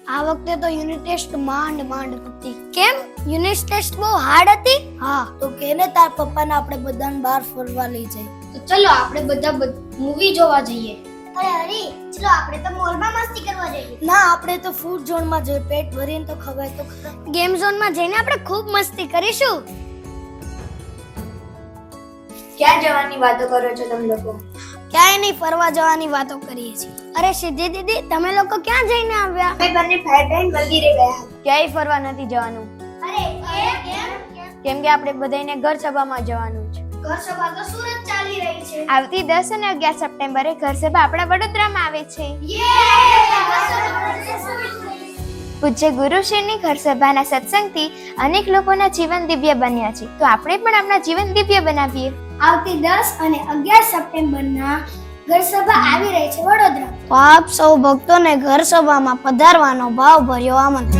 આ વખતે તો યુનિટ ટેસ્ટ માંડ હતી. કેમ? યુનિટ ટેસ્ટ બહુ હાર્ડ હતી? હા, તો કેને તાર પપ્પાને આપણે બધાને બહાર ફરવા લઈ જાય. તો ચલો આપણે બધા મૂવી જોવા જઈએ. અરે હરી, ચલો આપણે તો મોલમાં મસ્તી કરવા જઈએ. ના, આપણે તો ફૂડ ઝોનમાં જઈએ. પેટ ભરીને તો ખવાય તો ખરા. ગેમ ઝોનમાં જઈને આપણે ખૂબ મસ્તી કરીશું. ક્યાં જવાની વાતો કરો છો તમે લોકો? ક્યાંય નહીં, ફરવા જવાની વાતો કરીએ છીએ. અરે સિદ્ધિ દીદી, તમે લોકો ક્યાં જઈને આવ્યા? અમે બંને ભાઈ બહેન મંદિરે ગયા. ક્યાંય ફરવા નથી જવાનું, અરે કેમ? કેમ કે આપણે બધાને ઘર સભામાં જવાનું છે. ઘર સભા તો સુરત ચાલી રહી છે. આવતી 10 અને 11 સપ્ટેમ્બરે ઘર સભા આપણા વડોદરામાં આવે છે. પૂજ્ય ગુરુશ્રીની ઘર સભાના સત્સંગથી અનેક લોકોના જીવન દિવ્ય બન્યા છે, તો આપણે પણ આપણા જીવન દિવ્ય બનાવીએ. આવતી 10 અને 11 સપ્ટેમ્બરના ઘર સભા આવી રહી છે વડોદરા. આપ સૌ ભક્તોને ઘર સભામાં પધારવાનો ભાવભર્યો આમંત્રણ.